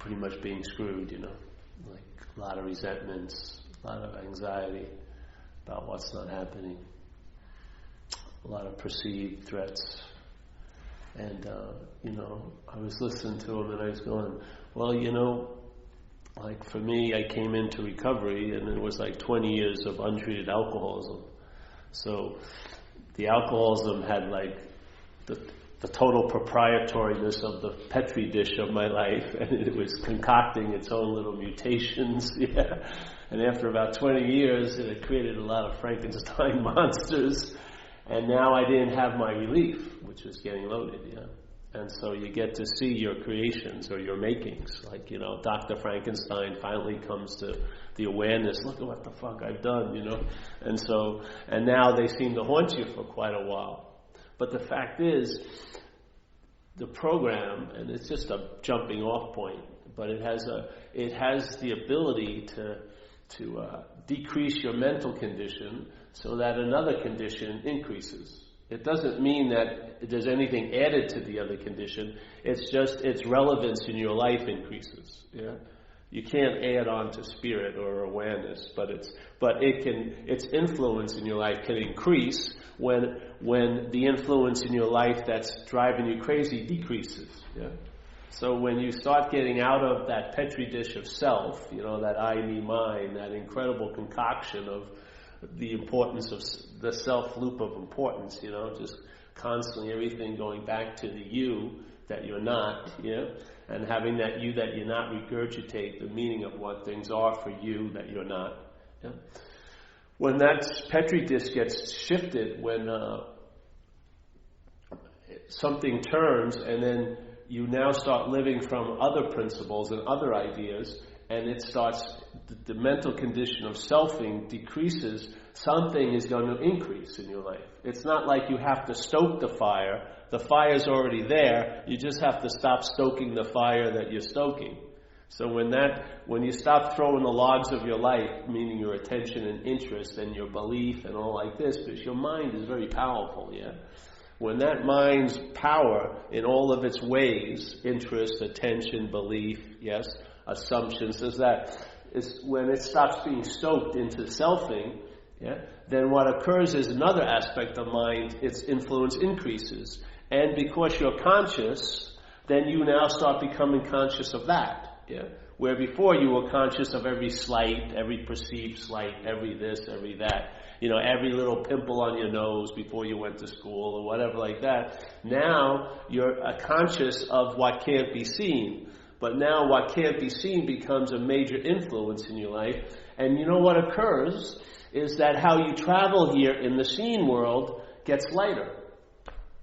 pretty much being screwed, like a lot of resentments, a lot of anxiety about what's not happening, a lot of perceived threats. And, I was listening to him and I was going, well, like for me, I came into recovery and it was like 20 years of untreated alcoholism. So the alcoholism had like the total proprietoriness of the Petri dish of my life, and it was concocting its own little mutations, yeah. And after about 20 years, it had created a lot of Frankenstein monsters, and now I didn't have my relief, which was getting loaded, yeah. And so you get to see your creations or your makings. Like, Dr. Frankenstein finally comes to the awareness, look at what the fuck I've done, And now they seem to haunt you for quite a while. But the fact is, the program, and it's just a jumping off point, but it has the ability to decrease your mental condition so that another condition increases. It doesn't mean that there's anything added to the other condition. It's just its relevance in your life increases. Yeah, you can't add on to spirit or awareness, but its influence in your life can increase when the influence in your life that's driving you crazy decreases. Yeah. So when you start getting out of that Petri dish of self, that I, me, mine, that incredible concoction of the importance of the self loop of importance, just constantly everything going back to the you that you're not, and having that you that you're not regurgitate the meaning of what things are for you that you're not. Yeah? When that Petri dish gets shifted, when something turns and then you now start living from other principles and other ideas, and it starts, the mental condition of selfing decreases, something is going to increase in your life. It's not like you have to stoke the fire. The fire's already there. You just have to stop stoking the fire that you're stoking. So when you stop throwing the logs of your life, meaning your attention and interest and your belief and all like this, because your mind is very powerful, yeah? When that mind's power in all of its ways, interest, attention, belief, yes, assumptions, is when it stops being stoked into selfing, yeah, then what occurs is another aspect of mind, its influence increases. And because you're conscious, then you now start becoming conscious of that. Yeah? Where before you were conscious of every slight, every perceived slight, every this, every that. Every little pimple on your nose before you went to school or whatever like that. Now you're conscious of what can't be seen. But now what can't be seen becomes a major influence in your life. And you know what occurs is that how you travel here in the seen world gets lighter.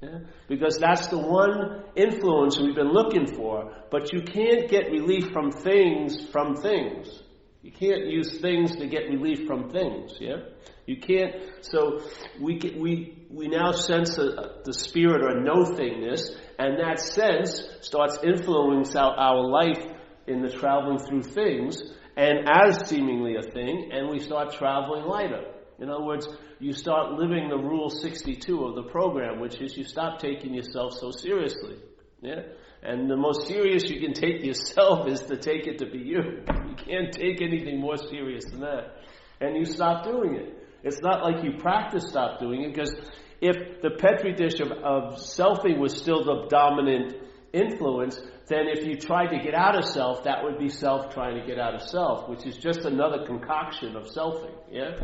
Yeah? Because that's the one influence we've been looking for. But you can't get relief from things. You can't use things to get relief from things. Yeah, you can't. So we now sense the spirit or no-thingness, and that sense starts influencing our life in the traveling through things, and as seemingly a thing, and we start traveling lighter. In other words, you start living the Rule 62 of the program, which is you stop taking yourself so seriously. Yeah? And the most serious you can take yourself is to take it to be you. You can't take anything more serious than that. And you stop doing it. It's not like you practice stop doing it, because if the Petri dish of selfing was still the dominant influence, then if you tried to get out of self, that would be self trying to get out of self, which is just another concoction of selfing. Yeah?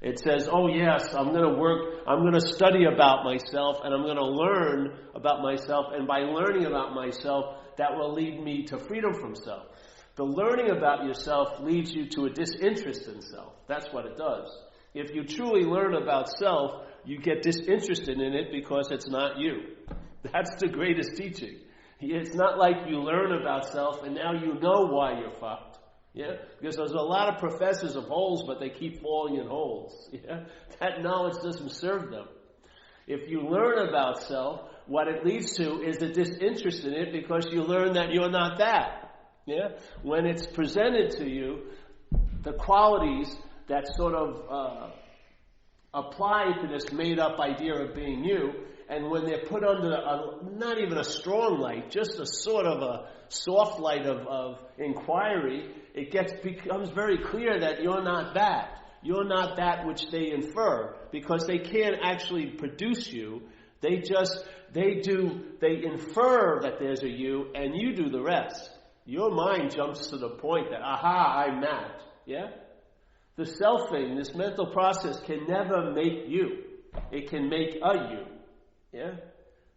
It says, oh yes, I'm going to study about myself, and I'm going to learn about myself, and by learning about myself, that will lead me to freedom from self. The learning about yourself leads you to a disinterest in self. That's what it does. If you truly learn about self, you get disinterested in it because it's not you. That's the greatest teaching. It's not like you learn about self and now you know why you're fucked. Yeah? Because there's a lot of professors of holes, but they keep falling in holes. Yeah? That knowledge doesn't serve them. If you learn about self, what it leads to is a disinterest in it because you learn that you're not that. Yeah? When it's presented to you, the qualities that sort of apply to this made-up idea of being you, and when they're put under not even a strong light, just a sort of a soft light of inquiry, it becomes very clear that you're not that. You're not that which they infer, because they can't actually produce you. They infer that there's a you, and you do the rest. Your mind jumps to the point that, aha, I'm that. Yeah? The selfing, this mental process, can never make you. It can make a you. Yeah?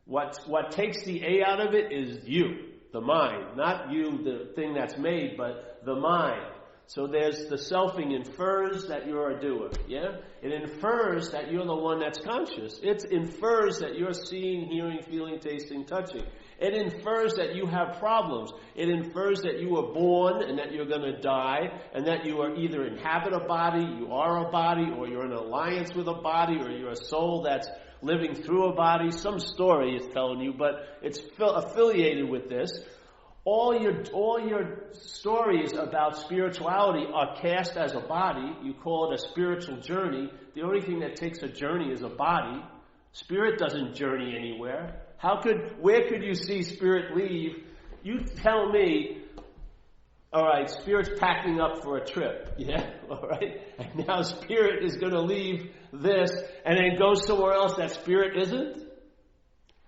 What takes the A out of it is you, the mind. Not you, the thing that's made, but the mind. So there's the selfing infers that you're a doer. Yeah? It infers that you're the one that's conscious. It infers that you're seeing, hearing, feeling, tasting, touching. It infers that you have problems. It infers that you were born and that you're going to die, and that you are either inhabit a body, you are a body, or you're in alliance with a body, or you're a soul that's living through a body. Some story is telling you, but it's affiliated with this. All your stories about spirituality are cast as a body. You call it a spiritual journey. The only thing that takes a journey is a body. Spirit doesn't journey anywhere. Where could you see spirit leave? You tell me, all right, spirit's packing up for a trip. Yeah, all right? And now spirit is going to leave this and then go somewhere else that spirit isn't?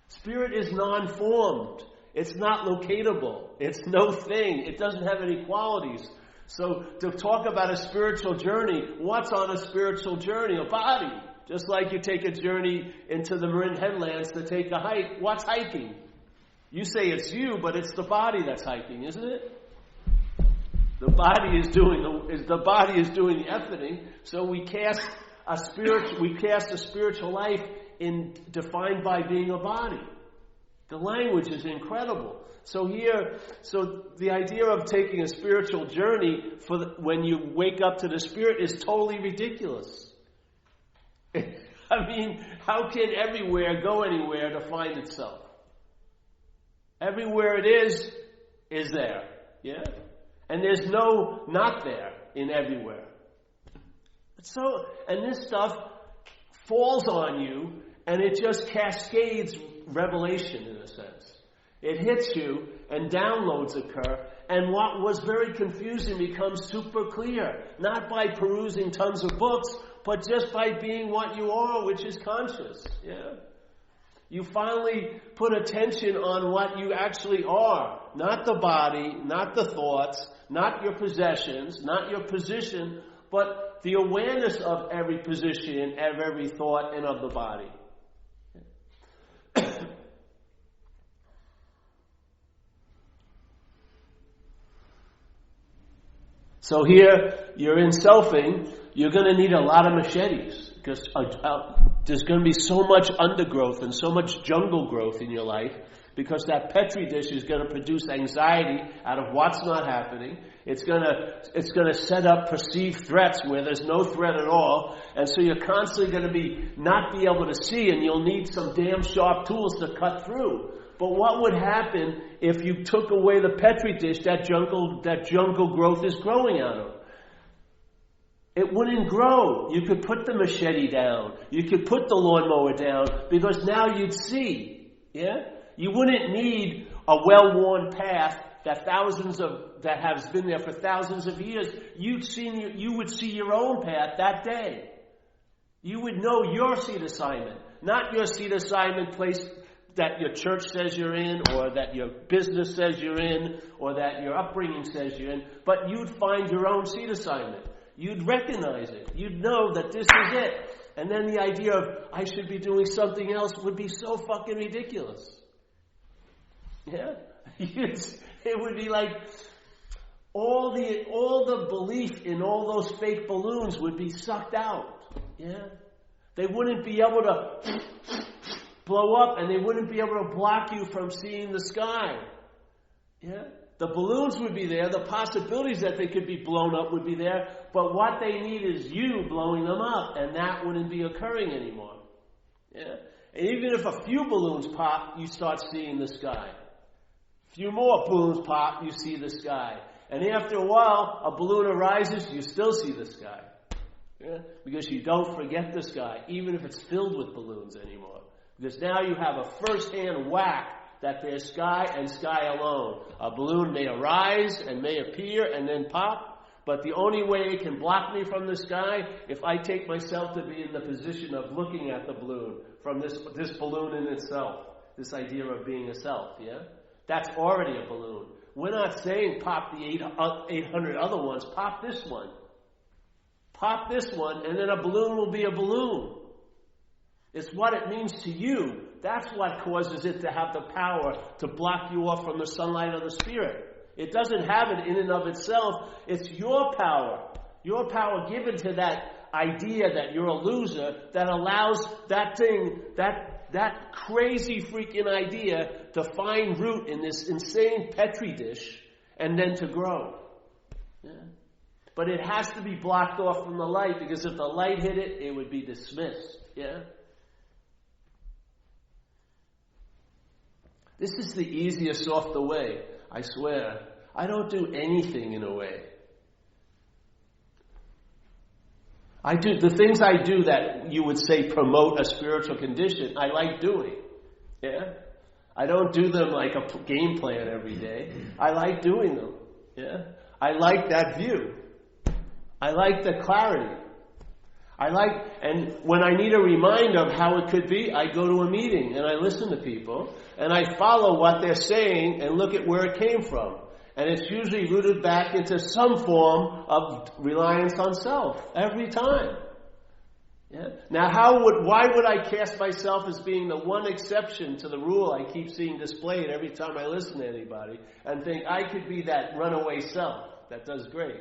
Spirit is non-formed. It's not locatable. It's no thing. It doesn't have any qualities. So to talk about a spiritual journey, what's on a spiritual journey? A body. Just like you take a journey into the Marin Headlands to take a hike. What's hiking? You say it's you, but it's the body that's hiking, isn't it? The body is doing the efforting. So we cast a spiritual life defined by being a body. The language is incredible. So the idea of taking a spiritual journey when you wake up to the spirit is totally ridiculous. I mean, how can everywhere go anywhere to find itself? Everywhere it is there. Yeah? And there's no not there in everywhere. And this stuff falls on you, and it just cascades revelation in a sense. It hits you, and downloads occur, and what was very confusing becomes super clear. Not by perusing tons of books, but just by being what you are, which is conscious. Yeah? You finally put attention on what you actually are. Not the body, not the thoughts, not your possessions, not your position, but the awareness of every position, of every thought, and of the body. So here, you're in selfing, you're going to need a lot of machetes, because there's going to be so much undergrowth and so much jungle growth in your life, because that Petri dish is going to produce anxiety out of what's not happening. It's going to set up perceived threats where there's no threat at all, and so you're constantly going to not be able to see, and you'll need some damn sharp tools to cut through. But what would happen if you took away the Petri dish that jungle growth is growing out of? It wouldn't grow. You could put the machete down. You could put the lawnmower down, because now you'd see. Yeah? You wouldn't need a well-worn path that has been there for thousands of years. You would see your own path that day. You would know your seed assignment, not your seed assignment place that your church says you're in, or that your business says you're in, or that your upbringing says you're in, but you'd find your own seed assignment. You'd recognize it. You'd know that this is it. And then the idea of, I should be doing something else, would be so fucking ridiculous. Yeah? It would be like, all the belief in all those fake balloons would be sucked out. Yeah? They wouldn't be able to blow up, and they wouldn't be able to block you from seeing the sky. Yeah? The balloons would be there, the possibilities that they could be blown up would be there, but what they need is you blowing them up, and that wouldn't be occurring anymore. Yeah? And even if a few balloons pop, you start seeing the sky. A few more balloons pop, you see the sky. And after a while, a balloon arises, you still see the sky. Yeah? Because you don't forget the sky, even if it's filled with balloons anymore. Because now you have a first-hand whack that there's sky and sky alone. A balloon may arise and may appear and then pop, but the only way it can block me from the sky, if I take myself to be in the position of looking at the balloon, from this balloon in itself, this idea of being a self, yeah? That's already a balloon. We're not saying pop the 800 other ones, pop this one. Pop this one, and then a balloon will be a balloon. It's what it means to you. That's what causes it to have the power to block you off from the sunlight of the Spirit. It doesn't have it in and of itself. It's your power. Your power given to that idea that you're a loser that allows that thing, that crazy freaking idea to find root in this insane Petri dish and then to grow. Yeah. But it has to be blocked off from the light, because if the light hit it, it would be dismissed. Yeah. This is the easiest off the way, I swear. I don't do anything in a way. I do the things I do that you would say promote a spiritual condition. I like doing. Yeah, I don't do them like a game plan every day. I like doing them. Yeah, I like that view. I like the clarity. And when I need a reminder of how it could be, I go to a meeting and I listen to people and I follow what they're saying and look at where it came from. And it's usually rooted back into some form of reliance on self every time. Yeah? Now, why would I cast myself as being the one exception to the rule I keep seeing displayed every time I listen to anybody and think I could be that runaway self that does great?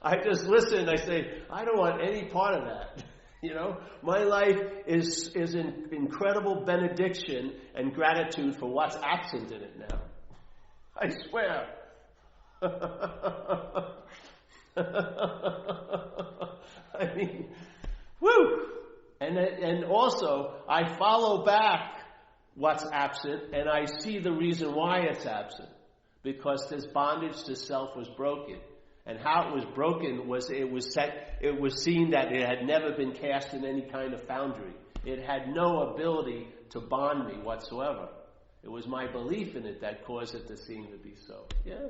I just listen. I say, I don't want any part of that. You know, my life is an incredible benediction and gratitude for what's absent in it now. I swear. I mean, woo! And also, I follow back what's absent, and I see the reason why it's absent. Because this bondage to self was broken. And how it was broken was it was seen that it had never been cast in any kind of foundry. It had no ability to bond me whatsoever. It was my belief in it that caused it to seem to be so. Yeah.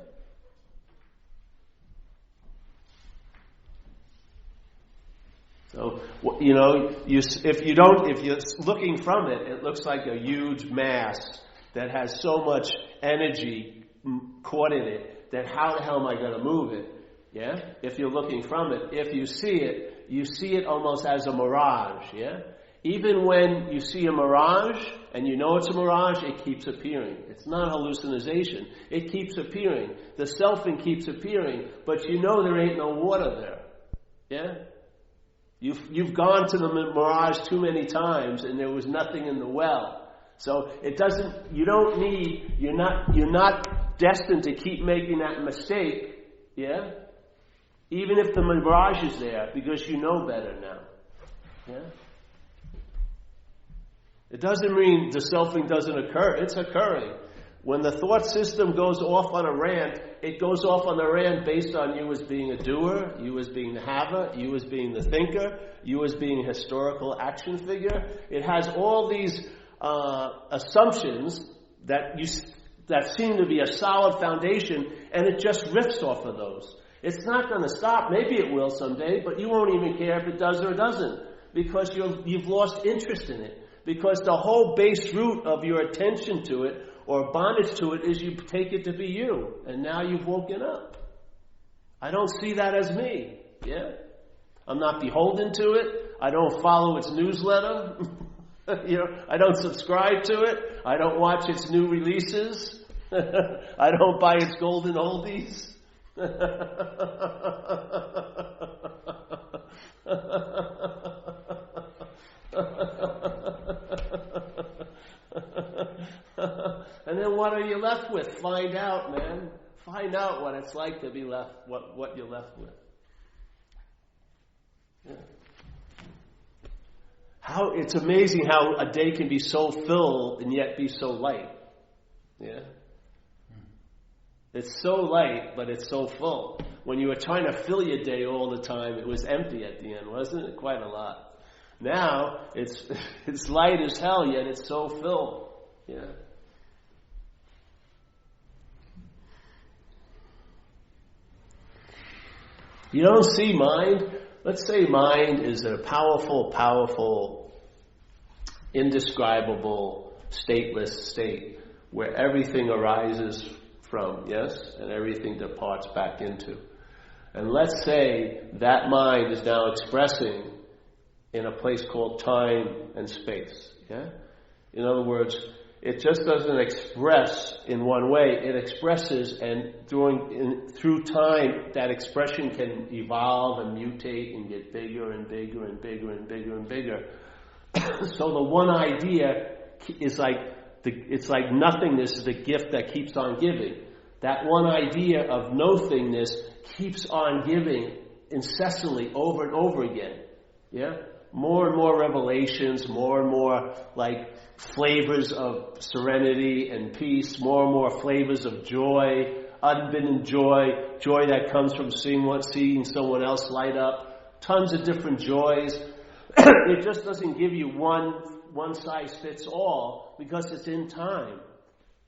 So, you know, if you're looking from it, it looks like a huge mass that has so much energy caught in it that how the hell am I going to move it? Yeah? If you're looking from it. If you see it almost as a mirage. Yeah? Even when you see a mirage and you know it's a mirage, it keeps appearing. It's not hallucination. It keeps appearing. The selfing keeps appearing, but you know there ain't no water there. Yeah? You've gone to the mirage too many times and there was nothing in the well. So you're not destined to keep making that mistake, yeah? Even if the mirage is there, because you know better now. Yeah? It doesn't mean the selfing doesn't occur. It's occurring. When the thought system goes off on a rant, it goes off on the rant based on you as being a doer, you as being the haver, you as being the thinker, you as being a historical action figure. It has all these assumptions that seem to be a solid foundation, and it just riffs off of those. It's not going to stop. Maybe it will someday, but you won't even care if it does or doesn't, because you've lost interest in it. Because the whole base root of your attention to it or bondage to it is you take it to be you, and now you've woken up. I don't see that as me. Yeah, I'm not beholden to it. I don't follow its newsletter. I don't subscribe to it. I don't watch its new releases. I don't buy its golden oldies. And then what are you left with? Find out, man. Find out what it's like to be left, what you're left with. Yeah. It's amazing how a day can be so full and yet be so light. Yeah. It's so light, but it's so full. When you were trying to fill your day all the time, it was empty at the end, wasn't it? Quite a lot. Now it's light as hell, yet it's so filled. Yeah. You don't see mind. Let's say mind is a powerful, indescribable, stateless state where everything arises from, yes, and everything departs back into. And let's say that mind is now expressing in a place called time and space. Yeah? In other words, it just doesn't express in one way. It expresses, and through time, that expression can evolve and mutate and get bigger and bigger and bigger and bigger and bigger. So the one idea is it's like nothingness is the gift that keeps on giving. That one idea of nothingness keeps on giving incessantly over and over again. Yeah? More and more revelations, more and more like flavors of serenity and peace, more and more flavors of joy, unbidden joy that comes from seeing someone else light up, tons of different joys. It just doesn't give you one size fits all because it's in time.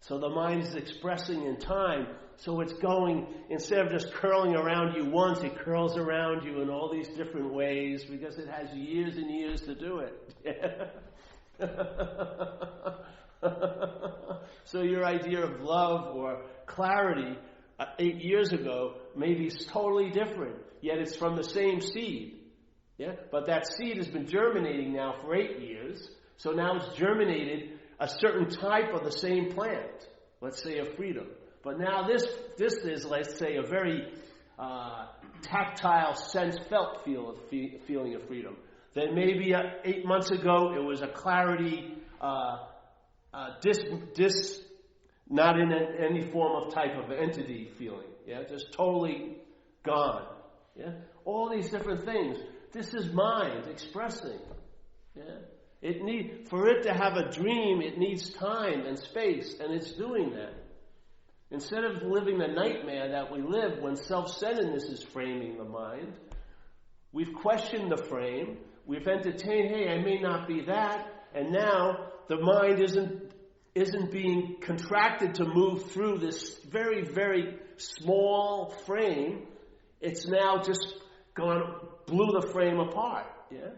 So the mind is expressing in time. So it's going, instead of just curling around you once, it curls around you in all these different ways because it has years and years to do it. So your idea of love or clarity 8 years ago maybe is totally different, yet it's from the same seed. Yeah? But that seed has been germinating now for 8 years, so now it's germinated a certain type of the same plant, let's say of freedom. But now this is, let's say, a very tactile, sense-felt feeling of freedom. Then maybe 8 months ago it was a clarity, not in any form of type of entity feeling. Yeah, just totally gone. Yeah, all these different things. This is mind expressing. Yeah, for it to have a dream, it needs time and space, and it's doing that. Instead of living the nightmare that we live when self-centeredness is framing the mind, we've questioned the frame, we've entertained, hey, I may not be that, and now the mind isn't being contracted to move through this very, very small frame. It's now just blew the frame apart. Yeah?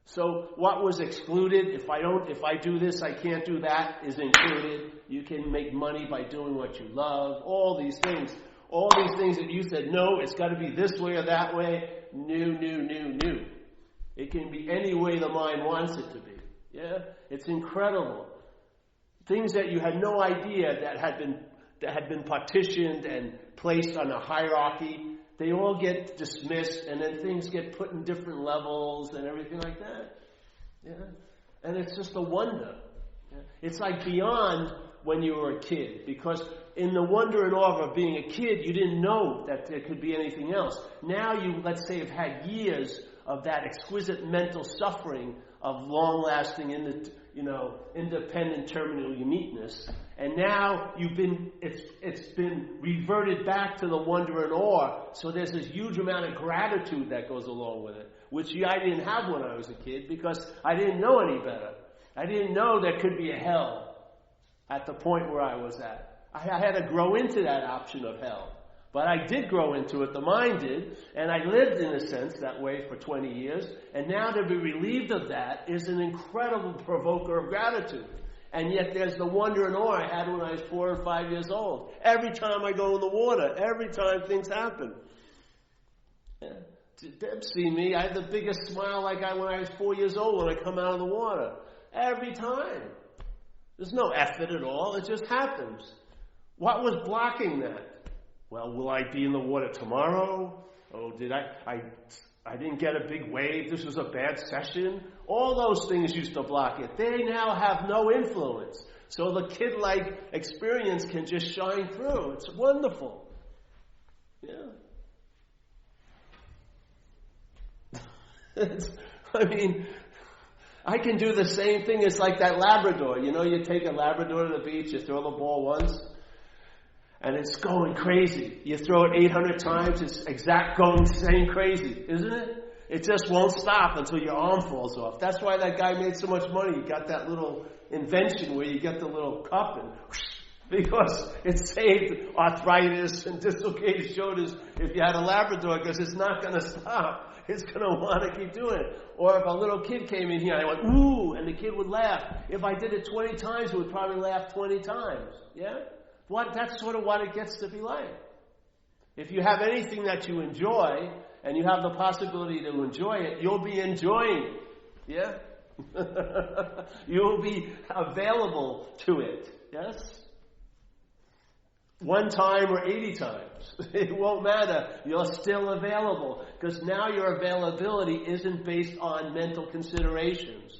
So what was excluded, if I do this, I can't do that, is included. You can make money by doing what you love. All these things that you said, no, it's got to be this way or that way. New. It can be any way the mind wants it to be. Yeah? It's incredible. Things that you had no idea that had been partitioned and placed on a hierarchy, they all get dismissed, and then things get put in different levels and everything like that. Yeah? And it's just a wonder. Yeah? It's like beyond when you were a kid, because in the wonder and awe of being a kid, you didn't know that there could be anything else. Now you, let's say, have had years of that exquisite mental suffering of long-lasting, independent terminal uniqueness, and now it's been reverted back to the wonder and awe. So there's this huge amount of gratitude that goes along with it, which I didn't have when I was a kid because I didn't know any better. I didn't know there could be a hell at the point where I was at. I had to grow into that option of hell. But I did grow into it, the mind did, and I lived in a sense that way for 20 years, and now to be relieved of that is an incredible provoker of gratitude. And yet there's the wonder and awe I had when I was 4 or 5 years old. Every time I go in the water, every time things happen. Yeah. Deb see me, I have the biggest smile like when I was 4 years old when I come out of the water. Every time. There's no effort at all, it just happens. What was blocking that? Well, will I be in the water tomorrow? Oh, did I didn't get a big wave. This was a bad session. All those things used to block it. They now have no influence. So the kid-like experience can just shine through. It's wonderful. Yeah. I can do the same thing. It's like that Labrador. You take a Labrador to the beach, you throw the ball once, and it's going crazy. You throw it 800 times, it's going same crazy, isn't it? It just won't stop until your arm falls off. That's why that guy made so much money. He got that little invention where you get the little cup and because it saved arthritis and dislocated shoulders if you had a Labrador, because it's not going to stop. It's going to want to keep doing it. Or if a little kid came in here, I went, ooh, and the kid would laugh. If I did it 20 times, it would probably laugh 20 times. Yeah? That's sort of what it gets to be like. If you have anything that you enjoy, and you have the possibility to enjoy it, you'll be enjoying it. Yeah? You'll be available to it. Yes? One time or 80 times. It won't matter. You're still available. Because now your availability isn't based on mental considerations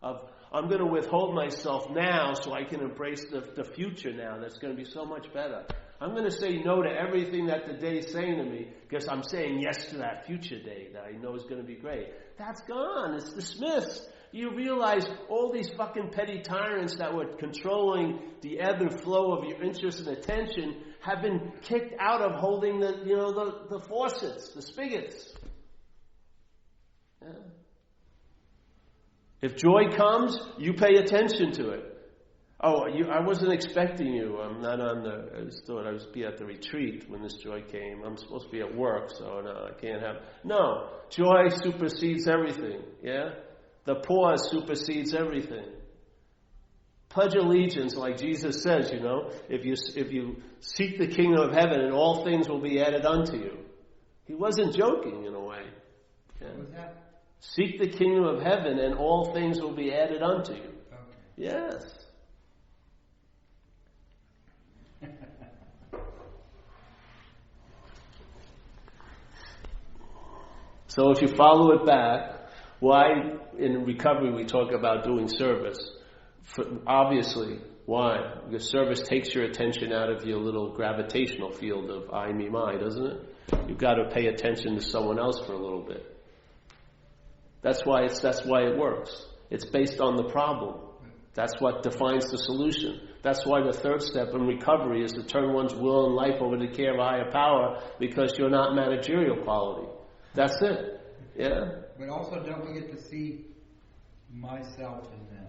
of, I'm going to withhold myself now so I can embrace the future now. That's going to be so much better. I'm going to say no to everything that the day is saying to me because I'm saying yes to that future day that I know is going to be great. That's gone. It's dismissed. You realize all these fucking petty tyrants that were controlling the ebb and flow of your interest and attention have been kicked out of holding the faucets, the spigots. Yeah. If joy comes, you pay attention to it. Oh, I wasn't expecting you. I'm not on I just thought I would be at the retreat when this joy came. I'm supposed to be at work, so no, I can't have. No, joy supersedes everything. Yeah, the pause supersedes everything. Pledge allegiance, like Jesus says. If you seek the kingdom of heaven, and all things will be added unto you. He wasn't joking in a way. Yeah. What was that? Seek the kingdom of heaven, and all things will be added unto you. Okay. Yes. So if you follow it back, why in recovery we talk about doing service? Obviously, why? Because service takes your attention out of your little gravitational field of I, me, my, doesn't it? You've got to pay attention to someone else for a little bit. That's why it works. It's based on the problem. That's what defines the solution. That's why the third step in recovery is to turn one's will and life over to the care of a higher power, because you're not managerial quality. That's it. Yeah? But also don't forget to see myself in them.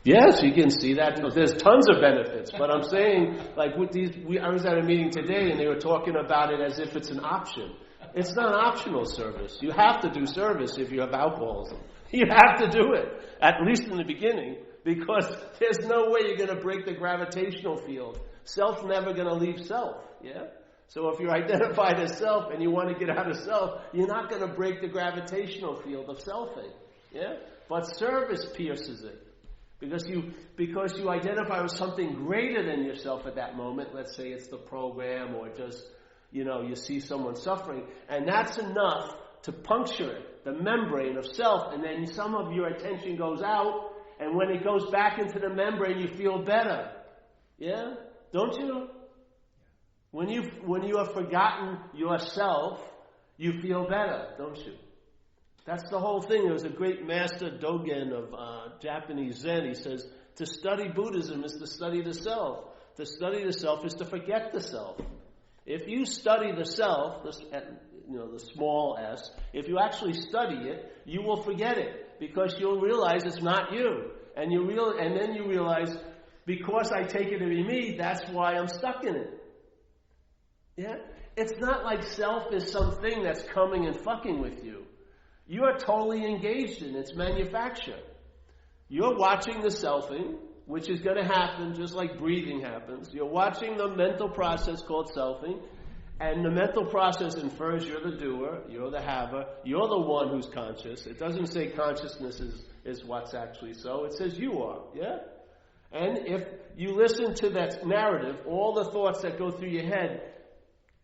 Yes, you can see that. There's tons of benefits. But I'm saying, like with these, I was at a meeting today and they were talking about it as if it's an option. It's not optional service. You have to do service if you have alcoholism. You have to do it, at least in the beginning, because there's no way you're going to break the gravitational field. Self never going to leave self. Yeah? So if you're identified as self and you want to get out of self, you're not going to break the gravitational field of selfing. Yeah? But service pierces it. Because you identify with something greater than yourself at that moment. Let's say it's the program or just, you see someone suffering. And that's enough to puncture it, the membrane of self. And then some of your attention goes out. And when it goes back into the membrane, you feel better. Yeah? Don't you? When you have forgotten yourself, you feel better, don't you? That's the whole thing. There was a great master, Dogen, of Japanese Zen. He says, to study Buddhism is to study the self. To study the self is to forget the self. If you study the self, the small s, if you actually study it, you will forget it, because you'll realize it's not you. And then you realize, because I take it to be me, that's why I'm stuck in it. Yeah? It's not like self is something that's coming and fucking with you. You are totally engaged in its manufacture. You're watching the selfing, which is going to happen just like breathing happens. You're watching the mental process called selfing, and the mental process infers you're the doer, you're the haver, you're the one who's conscious. It doesn't say consciousness is what's actually so. It says you are, yeah? And if you listen to that narrative, all the thoughts that go through your head,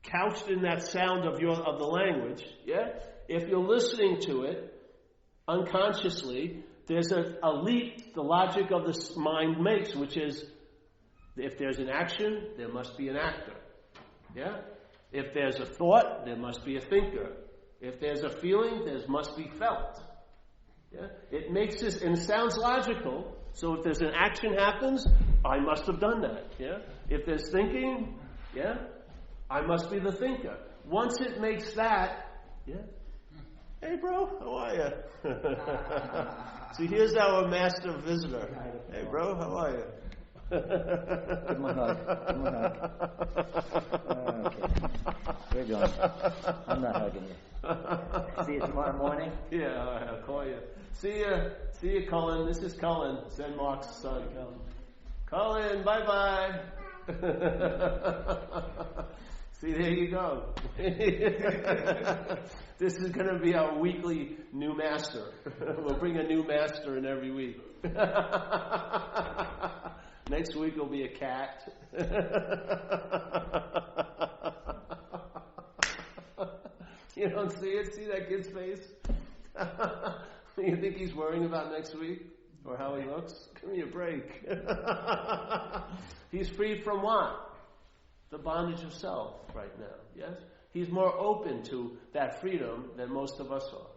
couched in that sound of the language, yeah? If you're listening to it unconsciously, there's a leap the logic of the mind makes, which is, if there's an action, there must be an actor. Yeah? If there's a thought, there must be a thinker. If there's a feeling, there must be felt. Yeah? It makes this, and it sounds logical. So if there's an action happens, I must have done that. Yeah? If there's thinking, yeah, I must be the thinker. Once it makes that, yeah, Hey, bro, how are you? See, here's our master visitor. Hey, bro, how are you? Give him a hug. Okay. We're going. I'm not hugging you. See you tomorrow morning? Yeah, I'll call you. See you, Cullen. This is Cullen, Zen Mark's son. Cullen, bye-bye. See, there you go. This is going to be our weekly new master. We'll bring a new master in every week. Next week will be a cat. You don't see it? See that kid's face? You think he's worrying about next week? Or how he looks? Give me a break. He's freed from what? The bondage of self right now. Yes? He's more open to that freedom than most of us are.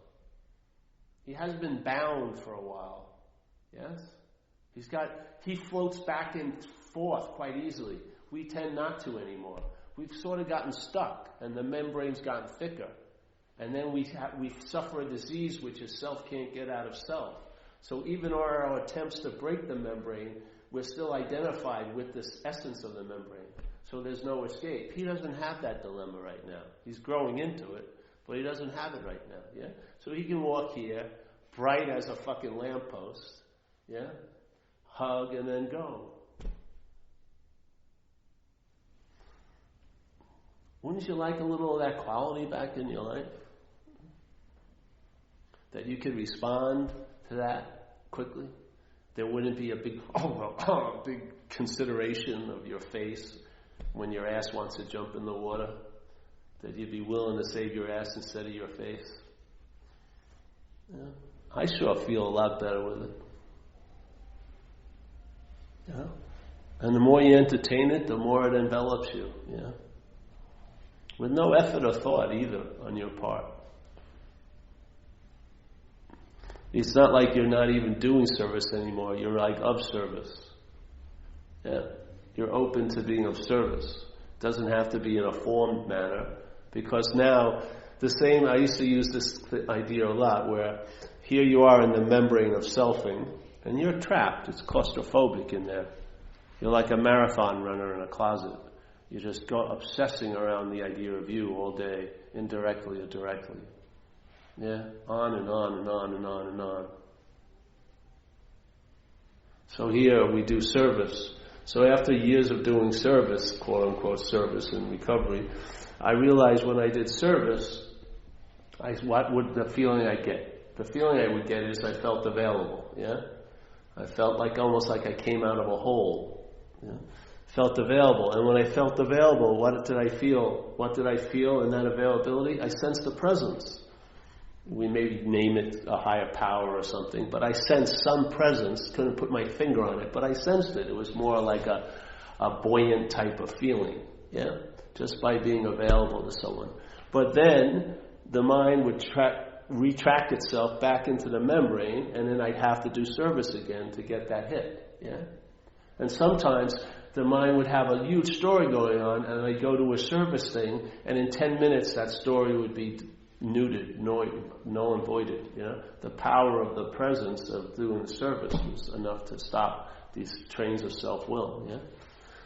He has been bound for a while. Yes? He floats back and forth quite easily. We tend not to anymore. We've sort of gotten stuck, and the membrane's gotten thicker. And then we suffer a disease which is self can't get out of self. So even our attempts to break the membrane, we're still identified with this essence of the membrane. So there's no escape. He doesn't have that dilemma right now. He's growing into it, but he doesn't have it right now. Yeah? So he can walk here, bright as a fucking lamppost. Yeah? Hug and then go. Wouldn't you like a little of that quality back in your life? That you could respond to that quickly? There wouldn't be a big consideration of your face when your ass wants to jump in the water. That you'd be willing to save your ass instead of your face. Yeah. I sure feel a lot better with it. Yeah. And the more you entertain it, the more it envelops you. Yeah. With no effort or thought either on your part. It's not like you're not even doing service anymore. You're like of service. Yeah. You're open to being of service. It doesn't have to be in a formed manner. Because now, I used to use this idea a lot, where here you are in the membrane of selfing, and you're trapped. It's claustrophobic in there. You're like a marathon runner in a closet. You just go obsessing around the idea of you all day, indirectly or directly. Yeah, on and on and on and on and on. So here we do service. So after years of doing service, quote unquote service and recovery, I realized when I did service, what would the feeling I get? The feeling I would get is I felt available. Yeah, I felt almost like I came out of a hole. Yeah? Felt available, and when I felt available, what did I feel? What did I feel in that availability? I sensed the presence. We maybe name it a higher power or something, but I sensed some presence. Couldn't put my finger on it, but I sensed it. It was more like a buoyant type of feeling, yeah, just by being available to someone. But then the mind would retract itself back into the membrane, and then I'd have to do service again to get that hit, yeah. And sometimes the mind would have a huge story going on, and I'd go to a service thing, and in 10 minutes that story would be null and voided. You know, the power of the presence of doing the service was enough to stop these trains of self-will. Yeah,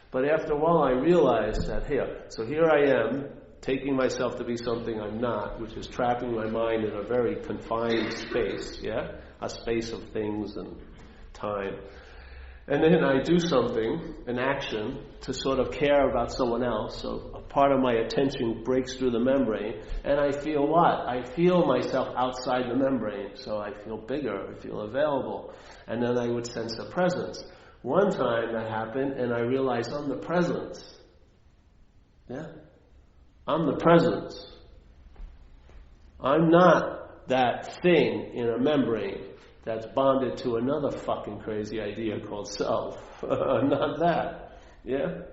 but after a while, I realized that here I am taking myself to be something I'm not, which is trapping my mind in a very confined space. Yeah, a space of things and time. And then I do something, an action, to sort of care about someone else. So a part of my attention breaks through the membrane, and I feel what? I feel myself outside the membrane. So I feel bigger, I feel available. And then I would sense a presence. One time that happened, and I realized I'm the presence. Yeah? I'm the presence. I'm not that thing in a membrane that's bonded to another fucking crazy idea called self. I'm not that. Yeah?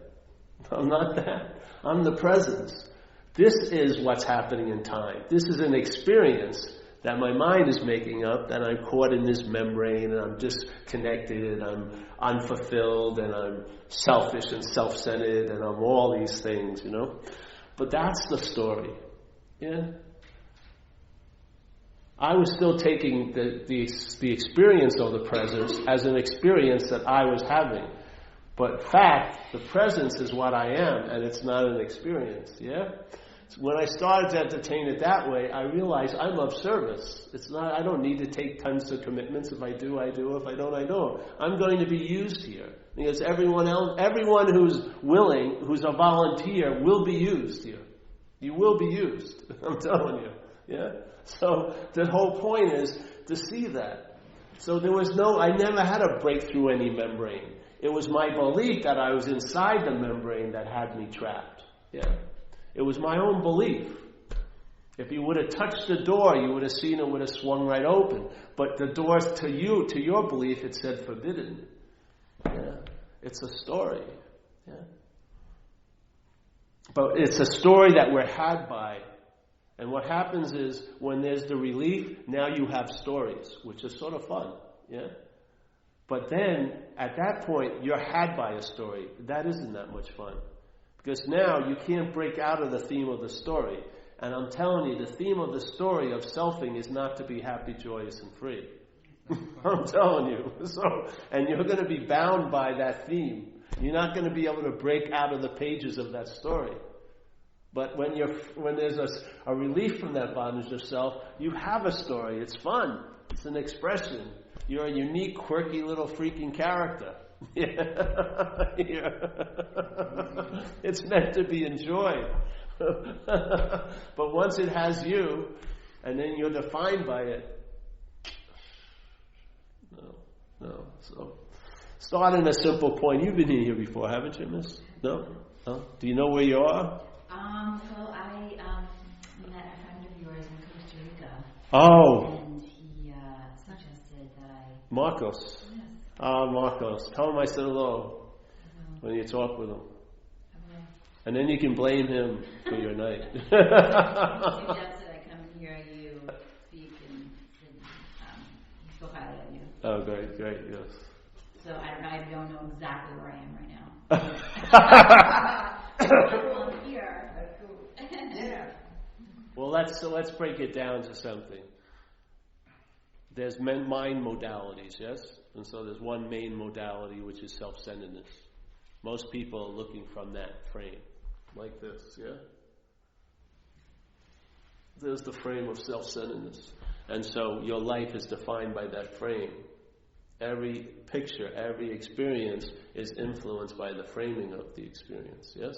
I'm not that. I'm the presence. This is what's happening in time. This is an experience that my mind is making up, that I'm caught in this membrane, and I'm disconnected, and I'm unfulfilled, and I'm selfish and self-centered, and I'm all these things, you know? But that's the story. Yeah? I was still taking the experience of the presence as an experience that I was having. But fact, the presence is what I am, and it's not an experience, yeah? So when I started to entertain it that way, I realized I'm of service. It's not, I don't need to take tons of commitments. If I do, I do. If I don't, I don't. I'm going to be used here. Because everyone who's willing, who's a volunteer, will be used here. You will be used. I'm telling you, yeah? So the whole point is to see that. So I never had to break through any membrane. It was my belief that I was inside the membrane that had me trapped. Yeah. It was my own belief. If you would have touched the door, you would have seen it would have swung right open. But the door to your belief, it said forbidden. Yeah. It's a story. Yeah. But it's a story that we're had by. And what happens is, when there's the relief, now you have stories, which is sort of fun. Yeah. But then, at that point, you're had by a story. That isn't that much fun. Because now you can't break out of the theme of the story. And I'm telling you, the theme of the story of selfing is not to be happy, joyous, and free. I'm telling you. And you're going to be bound by that theme. You're not going to be able to break out of the pages of that story. But when there's a relief from that bondage of self, you have a story. It's fun. It's an expression. You're a unique, quirky little freaking character. Yeah. It's meant to be enjoyed. But once it has you, and then you're defined by it, no. So, start in a simple point. You've been here before, haven't you, Miss? No? Do you know where you are? So I met a friend of yours in Costa Rica. Oh. And he suggested that I... Marcos. Yes. Marcos. Tell him I said hello when you talk with him. And then you can blame him for your night. He suggested I come and hear you speak and he spoke highly of you. Oh, great, yes. So I don't know exactly where I am right now. I'm here. Yeah. Well, let's break it down to something. There's mind modalities, yes? And so there's one main modality, which is self-centeredness. Most people are looking from that frame, like this, yeah? There's the frame of self-centeredness. And so your life is defined by that frame. Every picture, every experience is influenced by the framing of the experience, yes?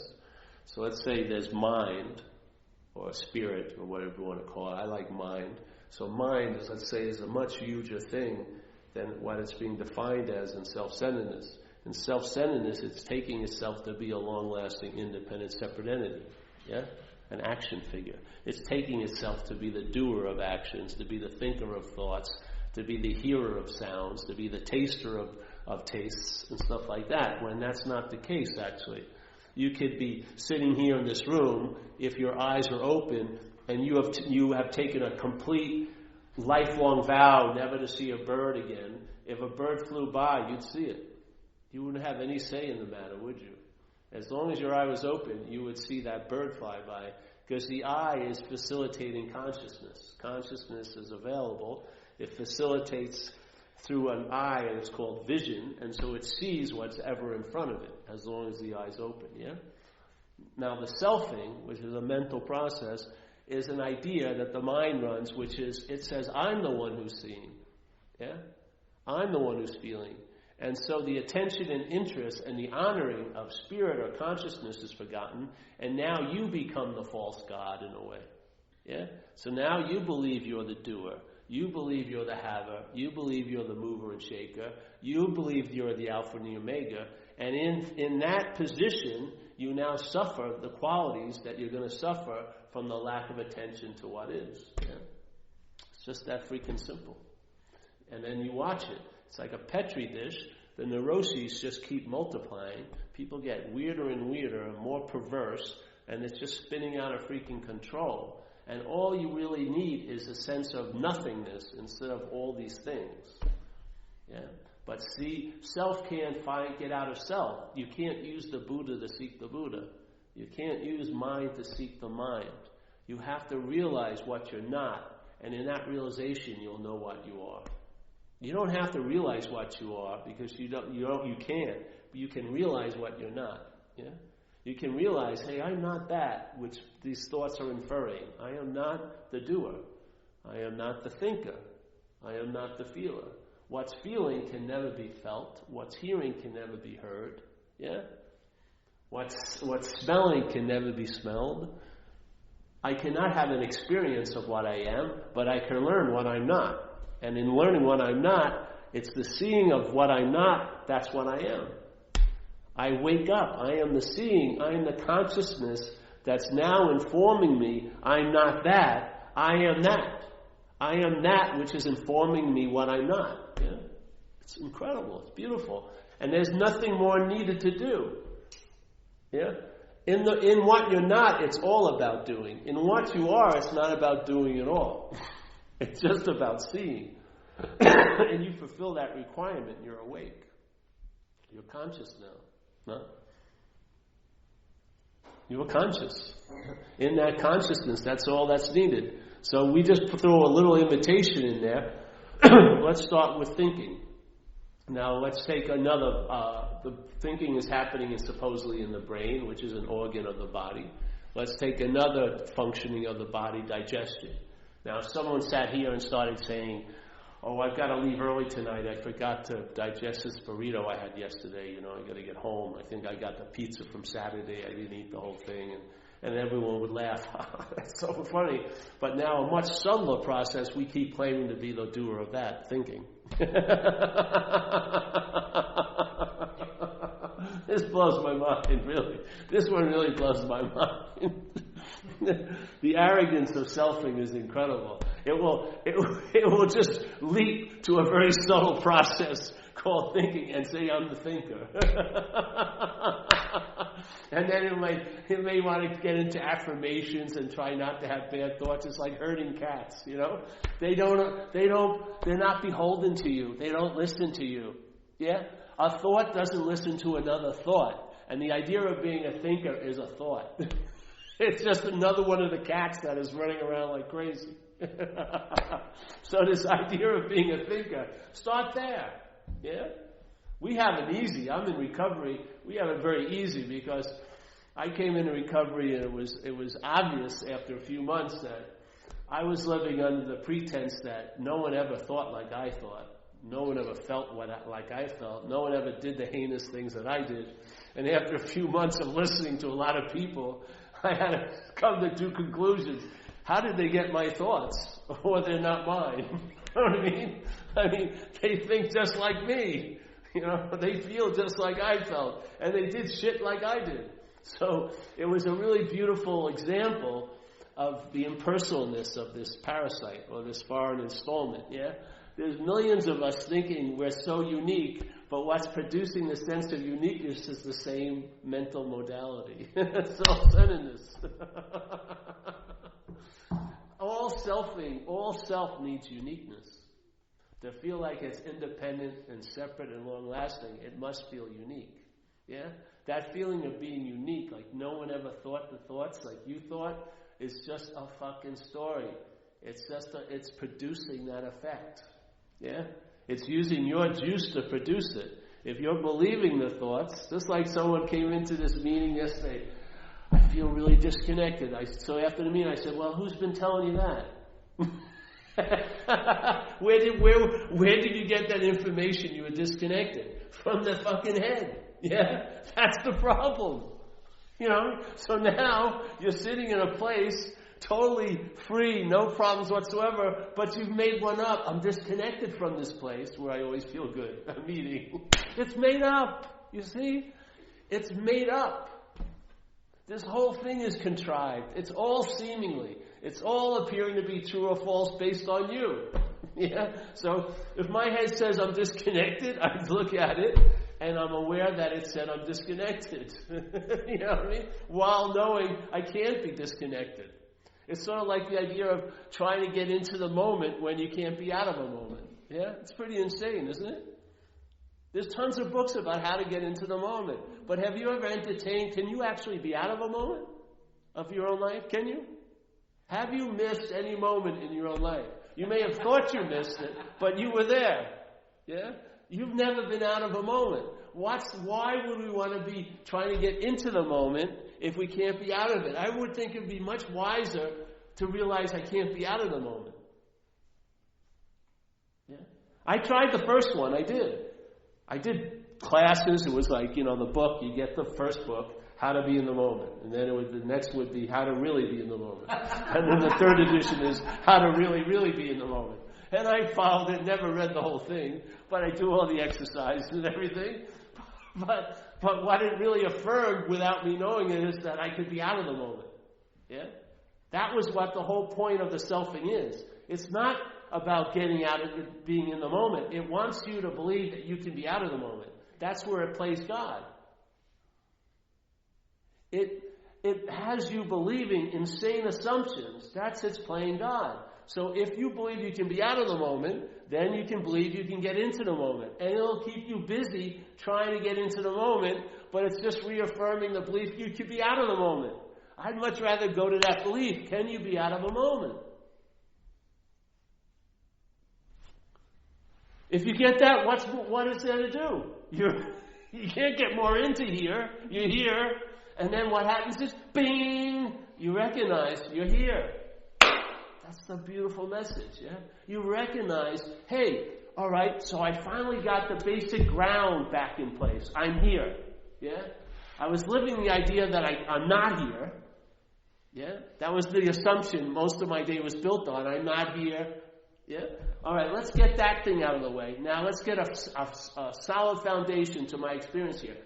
So let's say there's mind, or spirit, or whatever you want to call it. I like mind. So mind, let's say, is a much huger thing than what it's being defined as in self-centeredness. In self-centeredness, it's taking itself to be a long-lasting, independent, separate entity, yeah? An action figure. It's taking itself to be the doer of actions, to be the thinker of thoughts, to be the hearer of sounds, to be the taster of tastes and stuff like that, when that's not the case, actually. You could be sitting here in this room, if your eyes are open, and you have taken a complete lifelong vow never to see a bird again. If a bird flew by, you'd see it. You wouldn't have any say in the matter, would you? As long as your eye was open, you would see that bird fly by, because the eye is facilitating consciousness. Consciousness is available. It facilitates through an eye, and it's called vision, and so it sees what's ever in front of it, as long as the eye's open, yeah? Now the selfing, which is a mental process, is an idea that the mind runs, which is, it says, I'm the one who's seeing, yeah? I'm the one who's feeling. And so the attention and interest and the honoring of spirit or consciousness is forgotten, and now you become the false god in a way, yeah? So now you believe you're the doer. You believe you're the haver. You believe you're the mover and shaker. You believe you're the Alpha and the Omega. And in that position, you now suffer the qualities that you're going to suffer from the lack of attention to what is. Yeah? It's just that freaking simple. And then you watch it. It's like a Petri dish. The neuroses just keep multiplying. People get weirder and weirder and more perverse, and it's just spinning out of freaking control. And all you really need is a sense of nothingness instead of all these things. Yeah? But see, self can't get out of self. You can't use the Buddha to seek the Buddha. You can't use mind to seek the mind. You have to realize what you're not. And in that realization, you'll know what you are. You don't have to realize what you are because you can't, but you can realize what you're not. Yeah? You can realize, hey, I'm not that which these thoughts are inferring. I am not the doer. I am not the thinker. I am not the feeler. What's feeling can never be felt. What's hearing can never be heard. Yeah? What's smelling can never be smelled. I cannot have an experience of what I am, but I can learn what I'm not. And in learning what I'm not, it's the seeing of what I'm not, that's what I am. I wake up, I am the seeing, I am the consciousness that's now informing me, I'm not that, I am that. I am that which is informing me what I'm not. Yeah? It's incredible, it's beautiful. And there's nothing more needed to do. Yeah? In what you're not, it's all about doing. In what you are, it's not about doing at all. It's just about seeing. And you fulfill that requirement, you're awake. You're conscious now. No? You are conscious. In that consciousness, that's all that's needed. So we just throw a little invitation in there. Let's start with thinking. Now let's take another, the thinking is happening supposedly in the brain, which is an organ of the body. Let's take another functioning of the body, digestion. Now if someone sat here and started saying, oh, I've got to leave early tonight. I forgot to digest this burrito I had yesterday. I got to get home. I think I got the pizza from Saturday. I didn't eat the whole thing. And everyone would laugh. That's so funny. But now a much subtler process, we keep claiming to be the doer of that, thinking. This blows my mind, really. This one really blows my mind. The arrogance of selfing is incredible. It will just leap to a very subtle process called thinking and say, I'm the thinker. And then it may want to get into affirmations and try not to have bad thoughts. It's like herding cats, They're not beholden to you. They don't listen to you. Yeah? A thought doesn't listen to another thought. And the idea of being a thinker is a thought. It's just another one of the cats that is running around like crazy. So this idea of being a thinker, start there. Yeah? We have it easy. I'm in recovery. We have it very easy because I came into recovery and it was obvious after a few months that I was living under the pretense that no one ever thought like I thought. No one ever felt like I felt. No one ever did the heinous things that I did. And after a few months of listening to a lot of people, I had to come to two conclusions. How did they get my thoughts? Or they're not mine. You know what I mean? They think just like me. They feel just like I felt. And they did shit like I did. So it was a really beautiful example of the impersonalness of this parasite or this foreign installment. Yeah? There's millions of us thinking we're so unique, but what's producing the sense of uniqueness is the same mental modality. Self-centeredness. All self needs uniqueness. To feel like it's independent and separate and long-lasting, it must feel unique. Yeah? That feeling of being unique, like no one ever thought the thoughts like you thought, is just a fucking story. It's producing that effect. Yeah? It's using your juice to produce it. If you're believing the thoughts, just like someone came into this meeting yesterday, I feel really disconnected. So after the meeting I said, well, who's been telling you that? Where did you get that information you were disconnected? From the fucking head. Yeah? That's the problem. So now you're sitting in a place totally free, no problems whatsoever, but you've made one up. I'm disconnected from this place where I always feel good. A meeting. It's made up. You see? It's made up. This whole thing is contrived. It's all seemingly. It's all appearing to be true or false based on you. Yeah? So if my head says I'm disconnected, I look at it and I'm aware that it said I'm disconnected. You know what I mean? While knowing I can't be disconnected. It's sort of like the idea of trying to get into the moment when you can't be out of a moment. Yeah? It's pretty insane, isn't it? There's tons of books about how to get into the moment. But have you ever entertained, can you actually be out of a moment of your own life? Can you? Have you missed any moment in your own life? You may have thought you missed it, but you were there. Yeah? You've never been out of a moment. Why would we want to be trying to get into the moment if we can't be out of it? I would think it would be much wiser to realize I can't be out of the moment. Yeah? I tried the first one. I did classes. It was like, the book. You get the first book, How to Be in the Moment. And then the next would be How to Really Be in the Moment. And then the third edition is How to Really, Really Be in the Moment. And I followed it, never read the whole thing, but I do all the exercises and everything. But what it really affirmed without me knowing it is that I could be out of the moment. Yeah? That was what the whole point of the selfing is. It's not about getting out of it, being in the moment. It wants you to believe that you can be out of the moment. That's where it plays God. It has you believing insane assumptions. That's its playing God. So if you believe you can be out of the moment, then you can believe you can get into the moment. And it'll keep you busy trying to get into the moment, but it's just reaffirming the belief you could be out of the moment. I'd much rather go to that belief. Can you be out of a moment? If you get that, what is there to do? You can't get more into here. You're here. And then what happens is, bing! You recognize you're here. That's the beautiful message, yeah? You recognize, hey, all right, so I finally got the basic ground back in place. I'm here, yeah? I was living the idea that I'm not here, yeah? That was the assumption most of my day was built on. I'm not here, yeah? All right, let's get that thing out of the way. Now let's get a solid foundation to my experience here.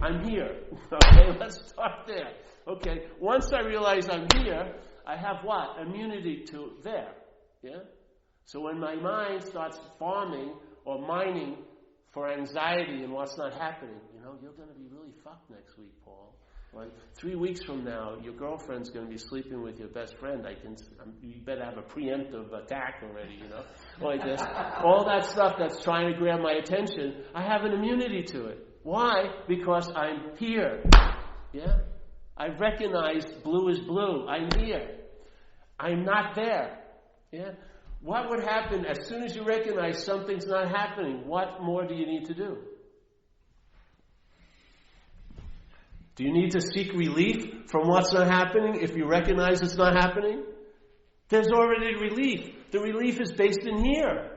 I'm here, okay? Let's start there. Okay, once I realize I'm here, I have what? Immunity to there. Yeah? So when my mind starts farming or mining for anxiety and what's not happening, you're going to be really fucked next week, Paul. Like 3 weeks from now, your girlfriend's going to be sleeping with your best friend. You better have a preemptive attack already, like this. All that stuff that's trying to grab my attention, I have an immunity to it. Why? Because I'm here. Yeah? I recognize blue is blue. I'm here. I'm not there. Yeah? What would happen as soon as you recognize something's not happening? What more do you need to do? Do you need to seek relief from what's not happening if you recognize it's not happening? There's already relief. The relief is based in here.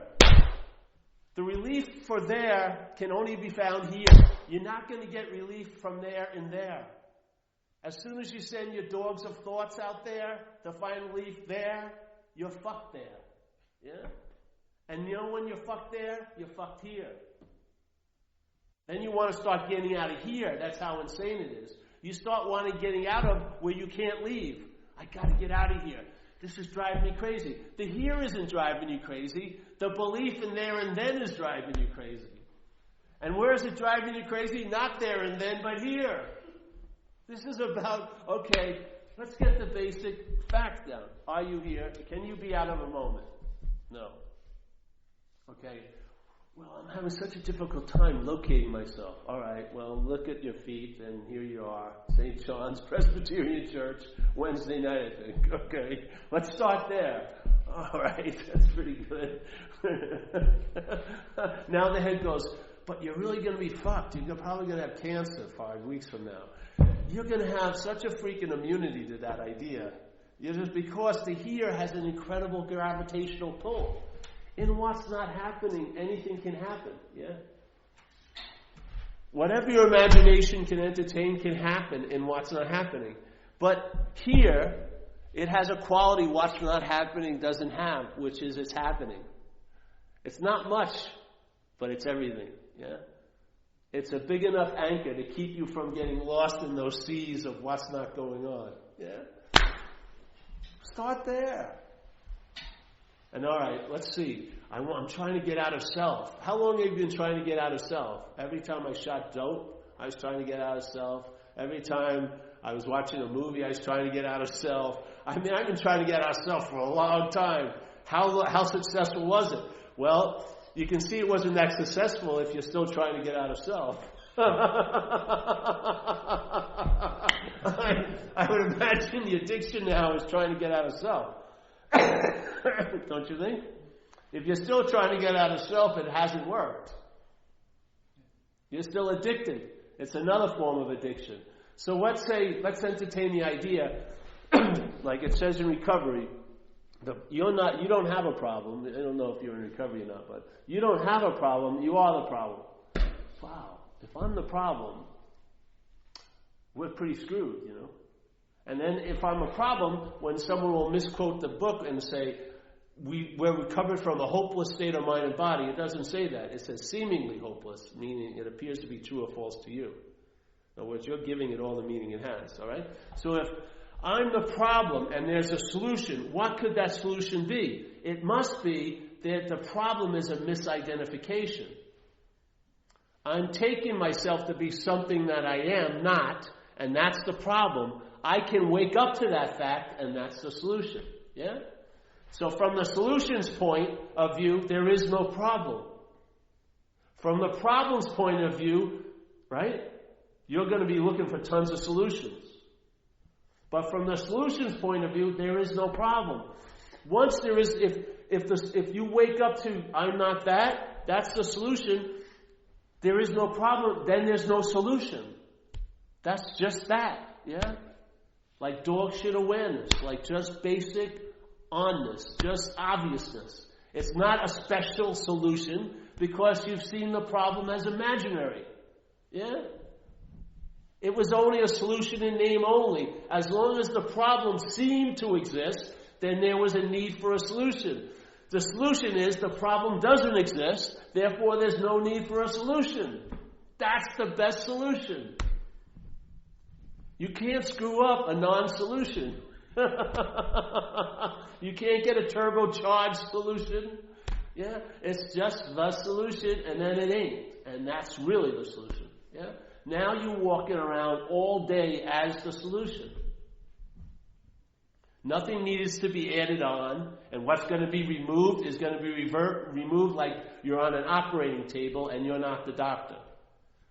The relief for there can only be found here. You're not going to get relief from there and there. As soon as you send your dogs of thoughts out there to find relief there, you're fucked there. Yeah? And when you're fucked there, you're fucked here. Then you want to start getting out of here. That's how insane it is. You start wanting getting out of where you can't leave. I got to get out of here. This is driving me crazy. The here isn't driving you crazy. The belief in there and then is driving you crazy. And where is it driving you crazy? Not there and then, but here. This is about, okay, let's get the basic facts down. Are you here? Can you be out of a moment? No. Okay. Well, I'm having such a difficult time locating myself. All right, well, look at your feet, and here you are. St. John's Presbyterian Church, Wednesday night, I think. Okay, let's start there. All right, that's pretty good. Now the head goes, but you're really going to be fucked. You're probably going to have cancer 5 weeks from now. You're going to have such a freaking immunity to that idea. Just because the here has an incredible gravitational pull. In what's not happening, anything can happen. Yeah? Whatever your imagination can entertain can happen in what's not happening. But here, it has a quality what's not happening doesn't have, which is it's happening. It's not much, but it's everything. Yeah? It's a big enough anchor to keep you from getting lost in those seas of what's not going on. Yeah? Start there. And all right, let's see. I'm trying to get out of self. How long have you been trying to get out of self? Every time I shot dope, I was trying to get out of self. Every time I was watching a movie, I was trying to get out of self. I mean, I've been trying to get out of self for a long time. How successful was it? Well, you can see it wasn't that successful if you're still trying to get out of self. I would imagine the addiction now is trying to get out of self. Don't you think? If you're still trying to get out of self, it hasn't worked. You're still addicted. It's another form of addiction. So let's entertain the idea, like it says in recovery, you don't have a problem. I don't know if you're in recovery or not, but you don't have a problem. You are the problem. Wow. If I'm the problem, we're pretty screwed, you know. And then if I'm a problem, when someone will misquote the book and say, we're recovered from a hopeless state of mind and body, it doesn't say that. It says seemingly hopeless, meaning it appears to be true or false to you. In other words, you're giving it all the meaning it has, all right? So if I'm the problem and there's a solution, what could that solution be? It must be that the problem is a misidentification. I'm taking myself to be something that I am not, and that's the problem. I can wake up to that fact, and that's the solution. Yeah? So from the solution's point of view, there is no problem. From the problem's point of view, right, you're going to be looking for tons of solutions. But from the solution's point of view, there is no problem. Once there is, if you wake up to, I'm not that, that's the solution, there is no problem, then there's no solution. That's just that, yeah? Like dog shit awareness, like just basic onness, just obviousness. It's not a special solution because you've seen the problem as imaginary, yeah? It was only a solution in name only. As long as the problem seemed to exist, then there was a need for a solution. The solution is the problem doesn't exist, therefore there's no need for a solution. That's the best solution. You can't screw up a non-solution. You can't get a turbocharged solution. Yeah, it's just the solution and then it ain't. And that's really the solution. Yeah. Now you're walking around all day as the solution. Nothing needs to be added on, and what's going to be removed is going to be removed like you're on an operating table and you're not the doctor.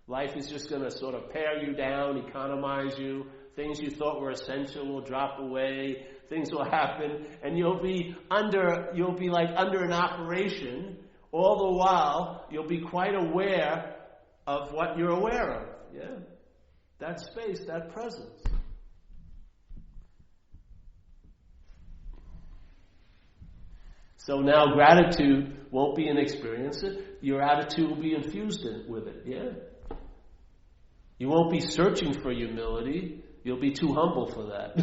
Life is just going to sort of pare you down, economize you. Things you thought were essential will drop away. Things will happen, and you'll be like under an operation. All the while, you'll be quite aware of what you're aware of. Yeah, that space, that presence. So now gratitude won't be an experience. Your attitude will be infused with it. Yeah. You won't be searching for humility. You'll be too humble for that.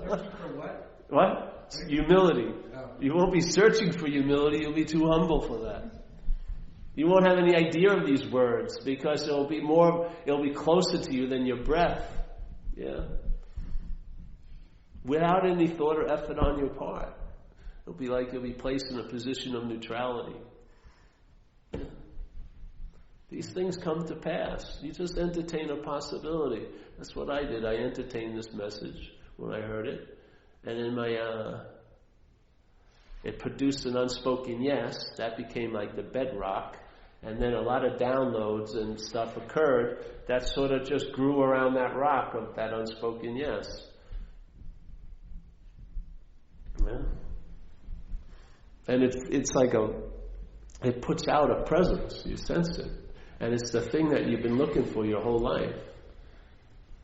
Searching for what? What? Humility. Oh. You won't be searching for humility. You'll be too humble for that. You won't have any idea of these words because it'll be closer to you than your breath. Yeah. Without any thought or effort on your part. It'll be like you'll be placed in a position of neutrality. Yeah. These things come to pass. You just entertain a possibility. That's what I did. I entertained this message when I heard it. And in it produced an unspoken yes. That became like the bedrock. And then a lot of downloads and stuff occurred that sort of just grew around that rock of that unspoken yes. Yeah. And it's like it puts out a presence. You sense it. And it's the thing that you've been looking for your whole life.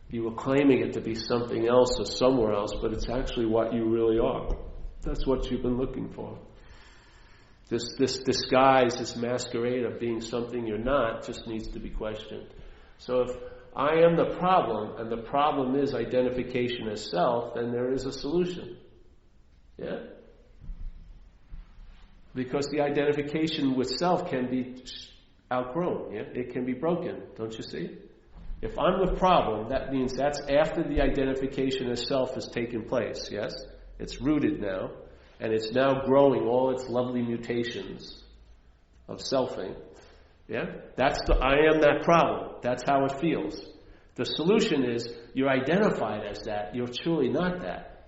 You were claiming it to be something else or somewhere else, but it's actually what you really are. That's what you've been looking for. This disguise, this masquerade of being something you're not just needs to be questioned. So if I am the problem, and the problem is identification as self, then there is a solution. Yeah? Because the identification with self can be outgrown. Yeah? It can be broken. Don't you see? If I'm the problem, that means that's after the identification as self has taken place. Yes? It's rooted now. And it's now growing all its lovely mutations of selfing. Yeah? I am that problem. That's how it feels. The solution is you're identified as that. You're truly not that.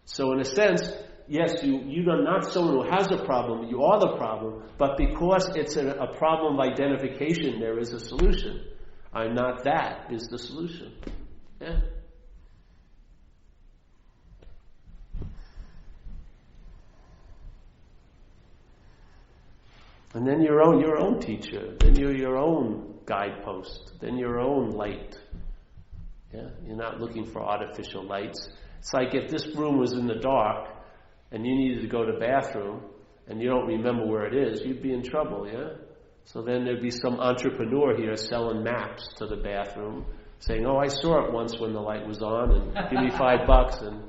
So in a sense, yes, you are not someone who has a problem, you are the problem, but because it's a problem of identification, there is a solution. I'm not that is the solution. Yeah. And then your own teacher, then you're your own guidepost, then your own light. Yeah, you're not looking for artificial lights. It's like if this room was in the dark and you needed to go to the bathroom and you don't remember where it is, you'd be in trouble, yeah? So then there'd be some entrepreneur here selling maps to the bathroom, saying, "Oh, I saw it once when the light was on, and give me $5 and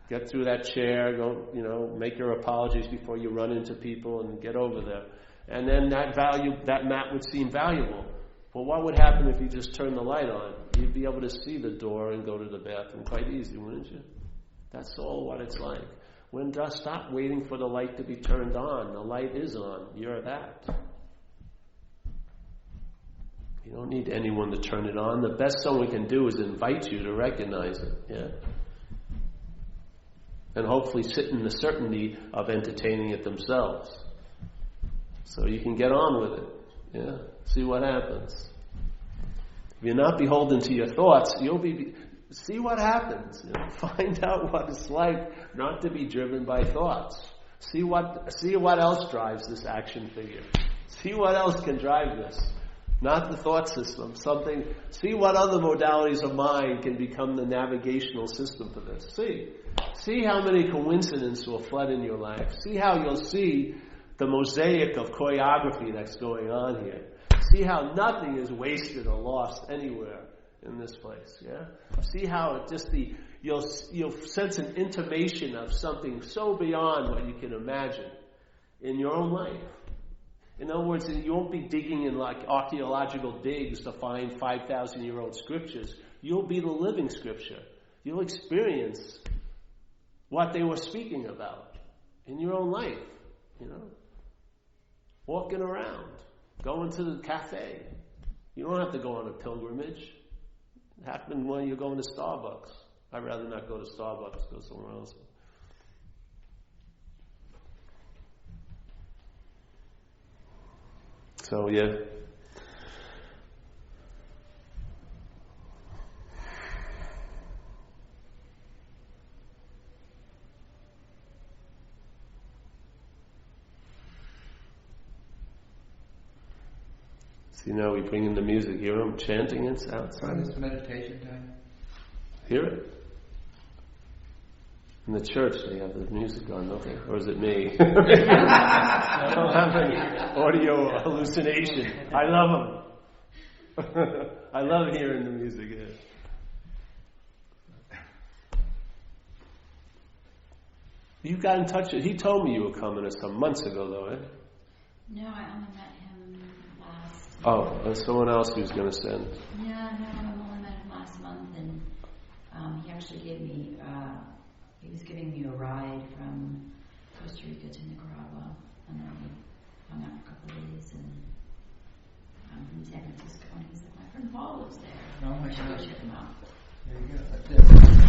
get through that chair, go, make your apologies before you run into people and get over there." And then that map would seem valuable. Well, what would happen if you just turned the light on? You'd be able to see the door and go to the bathroom quite easy, wouldn't you? That's all what it's like. Stop waiting for the light to be turned on. The light is on. You're that. You don't need anyone to turn it on. The best someone can do is invite you to recognize it. Yeah. And hopefully sit in the certainty of entertaining it themselves. So you can get on with it. Yeah. See what happens. If you're not beholden to your thoughts, see what happens. Find out what it's like not to be driven by thoughts. See what else drives this action figure. See what else can drive this. Not the thought system. See what other modalities of mind can become the navigational system for this. See how many coincidences will flood in your life. See how you'll see the mosaic of choreography that's going on here. See how nothing is wasted or lost anywhere in this place. Yeah. See how you'll sense an intimation of something so beyond what you can imagine in your own life. In other words, you won't be digging in like archaeological digs to find 5,000-year-old scriptures. You'll be the living scripture. You'll experience what they were speaking about in your own life. Walking around, going to the cafe. You don't have to go on a pilgrimage. It happened when you're going to Starbucks. I'd rather not go to Starbucks, go somewhere else. So, yeah. So, we bring in the music. Hear them chanting outside. It's meditation time. Hear it? In the church, they have the music on, don't they? Or is it me? I don't have any audio hallucination. I love them. I love hearing the music. Yeah. You got in touch with... He told me you were coming some months ago, though, eh? No, I only met him last... Oh, there's someone else who's going to send. Yeah, no, I only met him last month, and he actually gave me... he was giving me a ride from Costa Rica to Nicaragua, and then we hung out for a couple of days, and I'm from San Francisco, and he's like, my friend Paul lives there. Oh my I should go God. check him out. There you go. That's it.